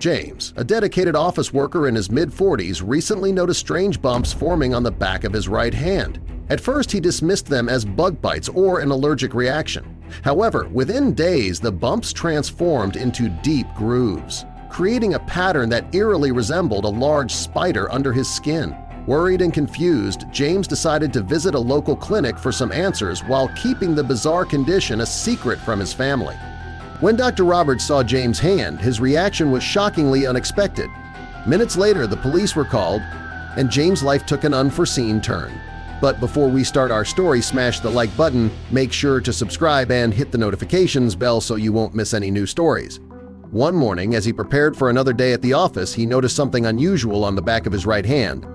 James, a dedicated office worker in his mid-40s, recently noticed strange bumps forming on the back of his right hand. At first, he dismissed them as bug bites or an allergic reaction. However, within days, the bumps transformed into deep grooves, creating a pattern that eerily resembled a large spider under his skin. Worried and confused, James decided to visit a local clinic for some answers while keeping the bizarre condition a secret from his family. When Dr. Roberts saw James' hand, his reaction was shockingly unexpected. Minutes later, the police were called, and James' life took an unforeseen turn. But before we start our story, smash the like button, make sure to subscribe and hit the notifications bell so you won't miss any new stories. One morning, as he prepared for another day at the office, he noticed something unusual on the back of his right hand.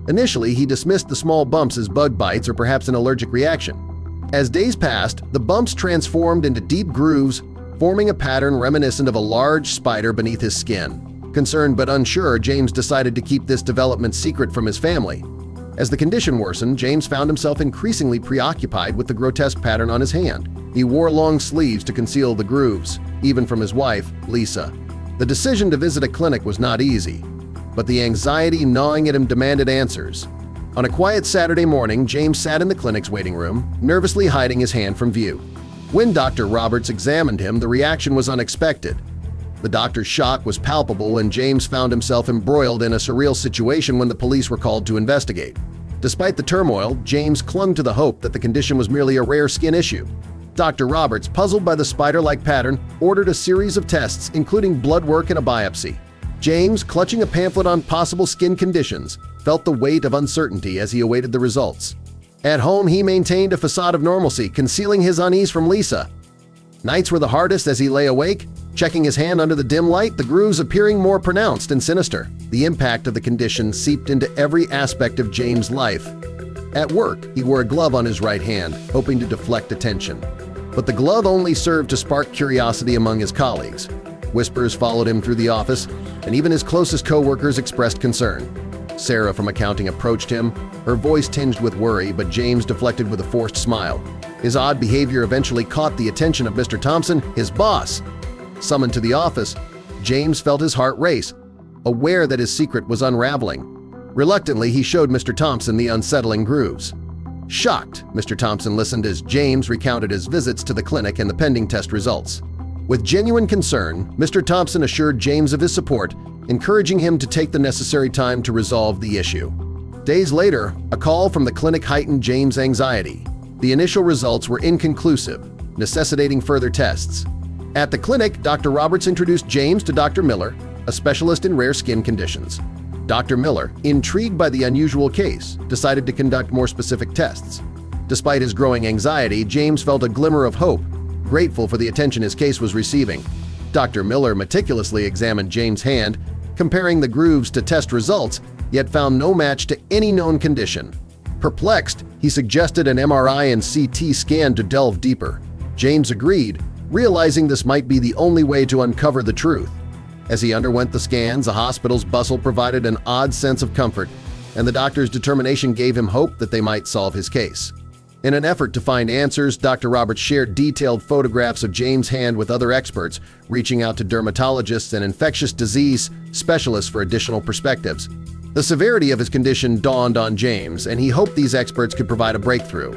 Initially, he dismissed the small bumps as bug bites or perhaps an allergic reaction. As days passed, the bumps transformed into deep grooves, forming a pattern reminiscent of a large spider beneath his skin. Concerned but unsure, James decided to keep this development secret from his family. As the condition worsened, James found himself increasingly preoccupied with the grotesque pattern on his hand. He wore long sleeves to conceal the grooves, even from his wife, Lisa. The decision to visit a clinic was not easy, but the anxiety gnawing at him demanded answers. On a quiet Saturday morning, James sat in the clinic's waiting room, nervously hiding his hand from view. When Dr. Roberts examined him, the reaction was unexpected. The doctor's shock was palpable, and James found himself embroiled in a surreal situation when the police were called to investigate. Despite the turmoil, James clung to the hope that the condition was merely a rare skin issue. Dr. Roberts, puzzled by the spider-like pattern, ordered a series of tests, including blood work and a biopsy. James, clutching a pamphlet on possible skin conditions, felt the weight of uncertainty as he awaited the results. At home, he maintained a facade of normalcy, concealing his unease from Lisa. Nights were the hardest as he lay awake, checking his hand under the dim light, the grooves appearing more pronounced and sinister. The impact of the condition seeped into every aspect of James' life. At work, he wore a glove on his right hand, hoping to deflect attention. But the glove only served to spark curiosity among his colleagues. Whispers followed him through the office, and even his closest co-workers expressed concern. Sarah from accounting approached him, her voice tinged with worry, but James deflected with a forced smile. His odd behavior eventually caught the attention of Mr. Thompson, his boss. Summoned to the office, James felt his heart race, aware that his secret was unraveling. Reluctantly, he showed Mr. Thompson the unsettling grooves. Shocked, Mr. Thompson listened as James recounted his visits to the clinic and the pending test results. With genuine concern, Mr. Thompson assured James of his support, encouraging him to take the necessary time to resolve the issue. Days later, a call from the clinic heightened James' anxiety. The initial results were inconclusive, necessitating further tests. At the clinic, Dr. Roberts introduced James to Dr. Miller, a specialist in rare skin conditions. Dr. Miller, intrigued by the unusual case, decided to conduct more specific tests. Despite his growing anxiety, James felt a glimmer of hope, grateful for the attention his case was receiving. Dr. Miller meticulously examined James' hand, comparing the grooves to test results, yet found no match to any known condition. Perplexed, he suggested an MRI and CT scan to delve deeper. James agreed, realizing this might be the only way to uncover the truth. As he underwent the scans, the hospital's bustle provided an odd sense of comfort, and the doctor's determination gave him hope that they might solve his case. In an effort to find answers, Dr. Roberts shared detailed photographs of James' hand with other experts, reaching out to dermatologists and infectious disease specialists for additional perspectives. The severity of his condition dawned on James, and he hoped these experts could provide a breakthrough.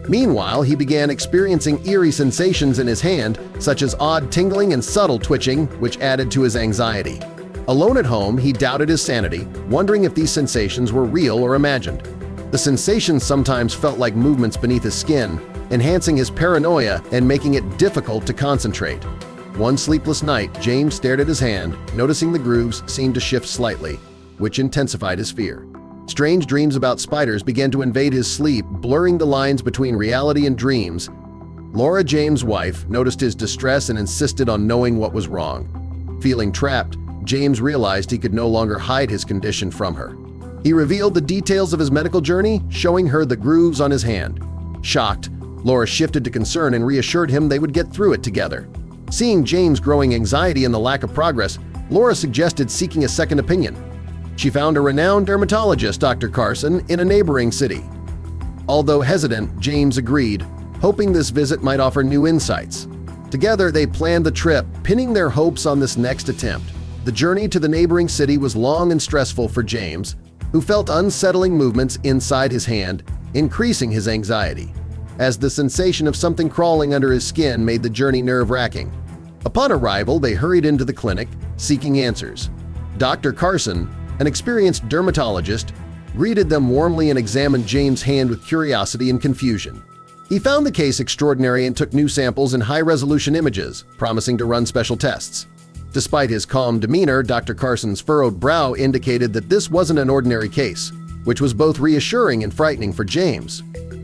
Meanwhile, he began experiencing eerie sensations in his hand, such as odd tingling and subtle twitching, which added to his anxiety. Alone at home, he doubted his sanity, wondering if these sensations were real or imagined. The sensations sometimes felt like movements beneath his skin, enhancing his paranoia and making it difficult to concentrate. One sleepless night, James stared at his hand, noticing the grooves seemed to shift slightly, which intensified his fear. Strange dreams about spiders began to invade his sleep, blurring the lines between reality and dreams. Laura, James' wife, noticed his distress and insisted on knowing what was wrong. Feeling trapped, James realized he could no longer hide his condition from her. He revealed the details of his medical journey, showing her the grooves on his hand. Shocked, Laura shifted to concern and reassured him they would get through it together. Seeing James' growing anxiety and the lack of progress, Laura suggested seeking a second opinion. She found a renowned dermatologist, Dr. Carson, in a neighboring city. Although hesitant, James agreed, hoping this visit might offer new insights. Together, they planned the trip, pinning their hopes on this next attempt. The journey to the neighboring city was long and stressful for James, who felt unsettling movements inside his hand, increasing his anxiety, as the sensation of something crawling under his skin made the journey nerve-wracking. Upon arrival, they hurried into the clinic, seeking answers. Dr. Carson, an experienced dermatologist, greeted them warmly and examined James' hand with curiosity and confusion. He found the case extraordinary and took new samples and high-resolution images, promising to run special tests. Despite his calm demeanor, Dr. Carson's furrowed brow indicated that this wasn't an ordinary case, which was both reassuring and frightening for James.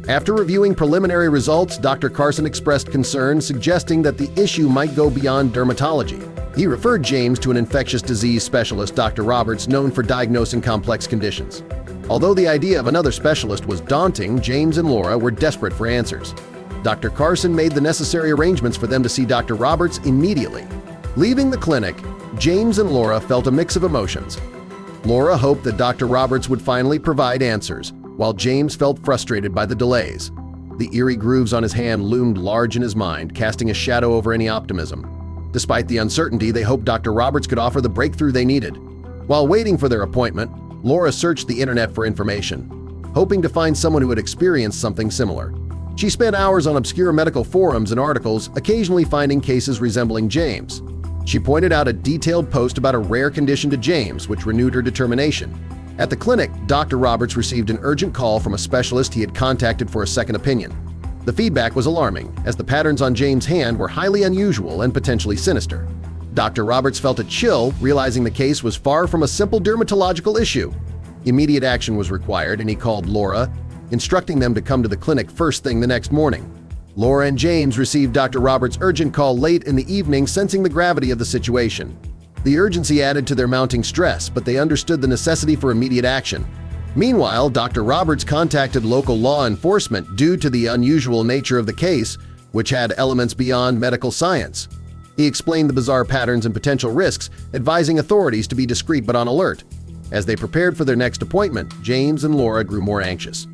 After reviewing preliminary results, Dr. Carson expressed concern, suggesting that the issue might go beyond dermatology. He referred James to an infectious disease specialist, Dr. Roberts, known for diagnosing complex conditions. Although the idea of another specialist was daunting, James and Laura were desperate for answers. Dr. Carson made the necessary arrangements for them to see Dr. Roberts immediately. Leaving the clinic, James and Laura felt a mix of emotions. Laura hoped that Dr. Roberts would finally provide answers, while James felt frustrated by the delays. The eerie grooves on his hand loomed large in his mind, casting a shadow over any optimism. Despite the uncertainty, they hoped Dr. Roberts could offer the breakthrough they needed. While waiting for their appointment, Laura searched the internet for information, hoping to find someone who had experienced something similar. She spent hours on obscure medical forums and articles, occasionally finding cases resembling James. She pointed out a detailed post about a rare condition to James, which renewed her determination. At the clinic, Dr. Roberts received an urgent call from a specialist he had contacted for a second opinion. The feedback was alarming, as the patterns on James' hand were highly unusual and potentially sinister. Dr. Roberts felt a chill, realizing the case was far from a simple dermatological issue. Immediate action was required, and he called Laura, instructing them to come to the clinic first thing the next morning. Laura and James received Dr. Roberts' urgent call late in the evening, sensing the gravity of the situation. The urgency added to their mounting stress, but they understood the necessity for immediate action. Meanwhile, Dr. Roberts contacted local law enforcement due to the unusual nature of the case, which had elements beyond medical science. He explained the bizarre patterns and potential risks, advising authorities to be discreet but on alert. As they prepared for their next appointment, James and Laura grew more anxious.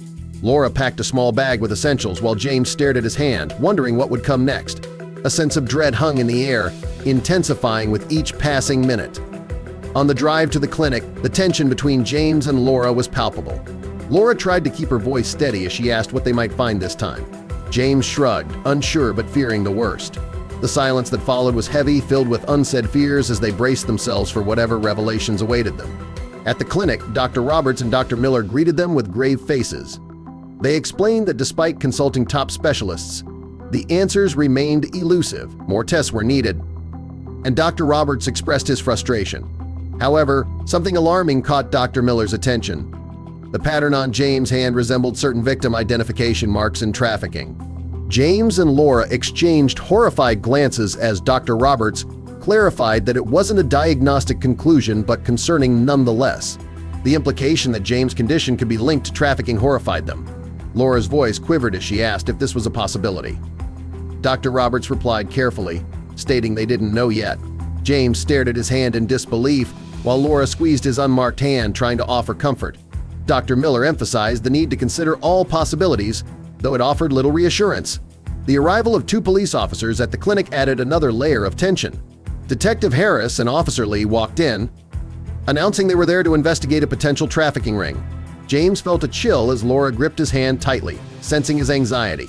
Laura packed a small bag with essentials while James stared at his hand, wondering what would come next. A sense of dread hung in the air, intensifying with each passing minute. On the drive to the clinic, the tension between James and Laura was palpable. Laura tried to keep her voice steady as she asked what they might find this time. James shrugged, unsure but fearing the worst. The silence that followed was heavy, filled with unsaid fears as they braced themselves for whatever revelations awaited them. At the clinic, Dr. Roberts and Dr. Miller greeted them with grave faces. They explained that despite consulting top specialists, the answers remained elusive, more tests were needed, and Dr. Roberts expressed his frustration. However, something alarming caught Dr. Miller's attention. The pattern on James' hand resembled certain victim identification marks in trafficking. James and Laura exchanged horrified glances as Dr. Roberts clarified that it wasn't a diagnostic conclusion but concerning nonetheless. The implication that James' condition could be linked to trafficking horrified them. Laura's voice quivered as she asked if this was a possibility. Dr. Roberts replied carefully, stating they didn't know yet. James stared at his hand in disbelief, while Laura squeezed his unmarked hand, trying to offer comfort. Dr. Miller emphasized the need to consider all possibilities, though it offered little reassurance. The arrival of two police officers at the clinic added another layer of tension. Detective Harris and Officer Lee walked in, announcing they were there to investigate a potential trafficking ring. James felt a chill as Laura gripped his hand tightly, sensing his anxiety.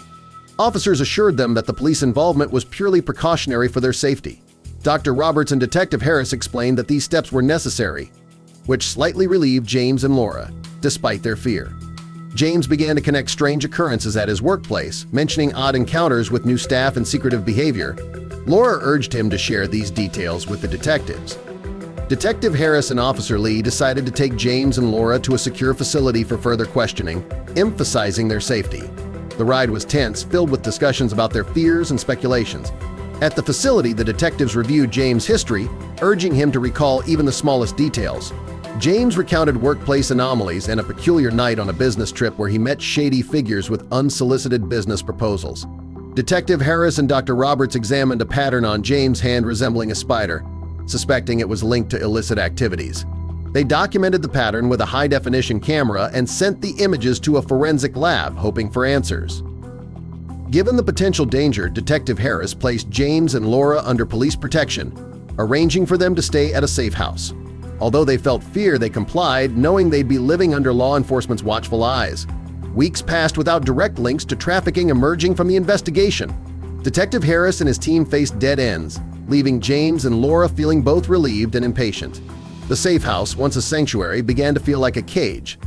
Officers assured them that the police involvement was purely precautionary for their safety. Dr. Roberts and Detective Harris explained that these steps were necessary, which slightly relieved James and Laura, despite their fear. James began to connect strange occurrences at his workplace, mentioning odd encounters with new staff and secretive behavior. Laura urged him to share these details with the detectives. Detective Harris and Officer Lee decided to take James and Laura to a secure facility for further questioning, emphasizing their safety. The ride was tense, filled with discussions about their fears and speculations. At the facility, the detectives reviewed James' history, urging him to recall even the smallest details. James recounted workplace anomalies and a peculiar night on a business trip where he met shady figures with unsolicited business proposals. Detective Harris and Dr. Roberts examined a pattern on James' hand resembling a spider, suspecting it was linked to illicit activities. They documented the pattern with a high-definition camera and sent the images to a forensic lab, hoping for answers. Given the potential danger, Detective Harris placed James and Laura under police protection, arranging for them to stay at a safe house. Although they felt fear, they complied, knowing they'd be living under law enforcement's watchful eyes. Weeks passed without direct links to trafficking emerging from the investigation. Detective Harris and his team faced dead ends, leaving James and Laura feeling both relieved and impatient. The safe house, once a sanctuary, began to feel like a cage.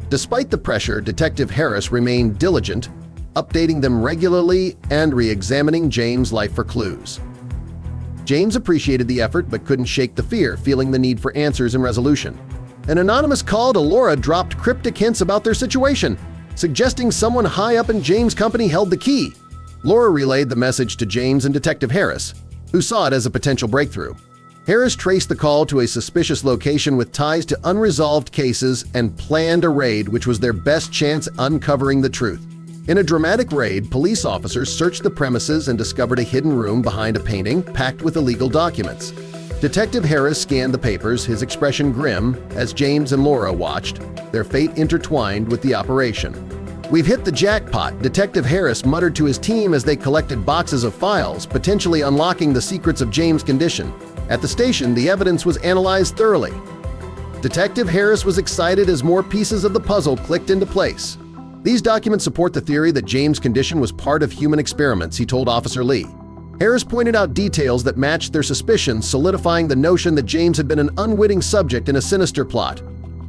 Despite the pressure, Detective Harris remained diligent, updating them regularly and re-examining James' life for clues. James appreciated the effort but couldn't shake the fear, feeling the need for answers and resolution. An anonymous call to Laura dropped cryptic hints about their situation, suggesting someone high up in James' company held the key. Laura relayed the message to James and Detective Harris, who saw it as a potential breakthrough. Harris traced the call to a suspicious location with ties to unresolved cases and planned a raid which was their best chance uncovering the truth. In a dramatic raid, police officers searched the premises and discovered a hidden room behind a painting packed with illegal documents. Detective Harris scanned the papers, his expression grim, as James and Laura watched, their fate intertwined with the operation. "We've hit the jackpot," Detective Harris muttered to his team as they collected boxes of files, potentially unlocking the secrets of James' condition. At the station, the evidence was analyzed thoroughly. Detective Harris was excited as more pieces of the puzzle clicked into place. "These documents support the theory that James' condition was part of human experiments," he told Officer Lee. Harris pointed out details that matched their suspicions, solidifying the notion that James had been an unwitting subject in a sinister plot.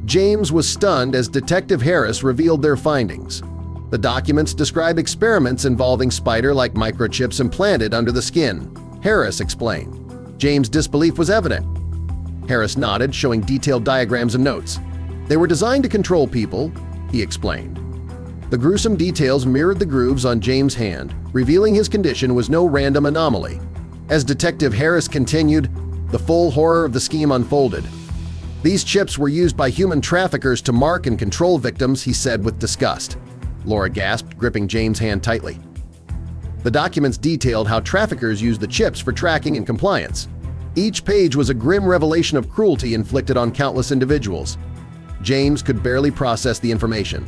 James was stunned as Detective Harris revealed their findings. The documents describe experiments involving spider-like microchips implanted under the skin, Harris explained. James' disbelief was evident. Harris nodded, showing detailed diagrams and notes. "They were designed to control people," he explained. The gruesome details mirrored the grooves on James' hand, revealing his condition was no random anomaly. As Detective Harris continued, the full horror of the scheme unfolded. "These chips were used by human traffickers to mark and control victims," he said with disgust. Laura gasped, gripping James' hand tightly. The documents detailed how traffickers used the chips for tracking and compliance. Each page was a grim revelation of cruelty inflicted on countless individuals. James could barely process the information.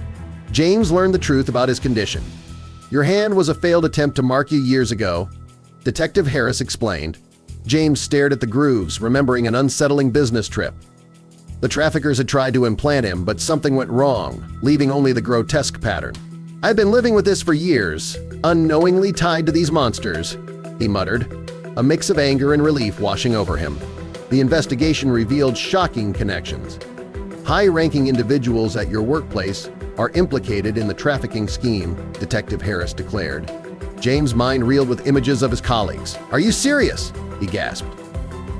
James learned the truth about his condition. "Your hand was a failed attempt to mark you years ago," Detective Harris explained. James stared at the grooves, remembering an unsettling business trip. The traffickers had tried to implant him, but something went wrong, leaving only the grotesque pattern. "I've been living with this for years, unknowingly tied to these monsters," he muttered, a mix of anger and relief washing over him. The investigation revealed shocking connections. "High-ranking individuals at your workplace are implicated in the trafficking scheme," Detective Harris declared. James' mind reeled with images of his colleagues. "Are you serious?" he gasped.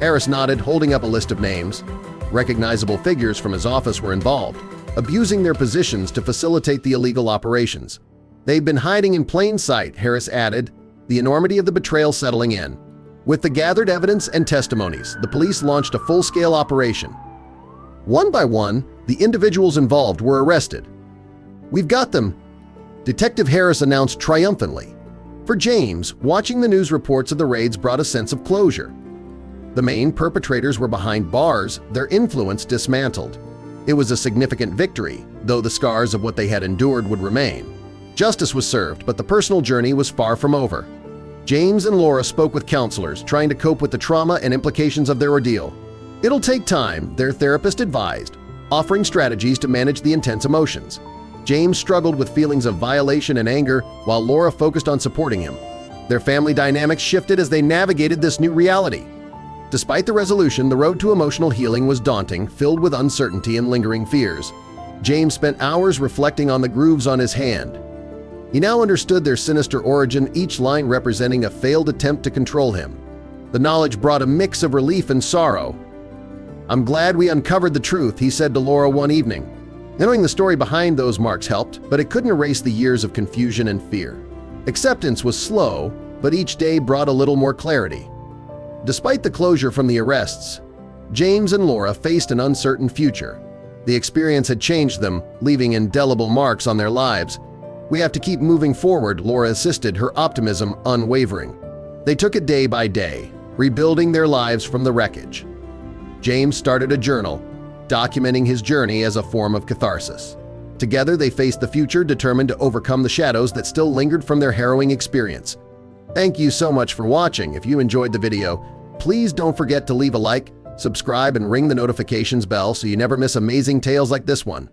Harris nodded, holding up a list of names. Recognizable figures from his office were involved, abusing their positions to facilitate the illegal operations. "They've been hiding in plain sight," Harris added, the enormity of the betrayal settling in. With the gathered evidence and testimonies, the police launched a full-scale operation. One by one, the individuals involved were arrested. "We've got them," Detective Harris announced triumphantly. For James, watching the news reports of the raids brought a sense of closure. The main perpetrators were behind bars, their influence dismantled. It was a significant victory, though the scars of what they had endured would remain. Justice was served, but the personal journey was far from over. James and Laura spoke with counselors, trying to cope with the trauma and implications of their ordeal. "It'll take time," their therapist advised, offering strategies to manage the intense emotions. James struggled with feelings of violation and anger, while Laura focused on supporting him. Their family dynamics shifted as they navigated this new reality. Despite the resolution, the road to emotional healing was daunting, filled with uncertainty and lingering fears. James spent hours reflecting on the grooves on his hand. He now understood their sinister origin, each line representing a failed attempt to control him. The knowledge brought a mix of relief and sorrow. "I'm glad we uncovered the truth," he said to Laura one evening. Knowing the story behind those marks helped, but it couldn't erase the years of confusion and fear. Acceptance was slow, but each day brought a little more clarity. Despite the closure from the arrests, James and Laura faced an uncertain future. The experience had changed them, leaving indelible marks on their lives. "We have to keep moving forward," Laura insisted, her optimism unwavering. They took it day by day, rebuilding their lives from the wreckage. James started a journal, documenting his journey as a form of catharsis. Together, they faced the future, determined to overcome the shadows that still lingered from their harrowing experience. Thank you so much for watching. If you enjoyed the video, Please don't forget to leave a like, subscribe, and ring the notifications bell so you never miss amazing tales like this one.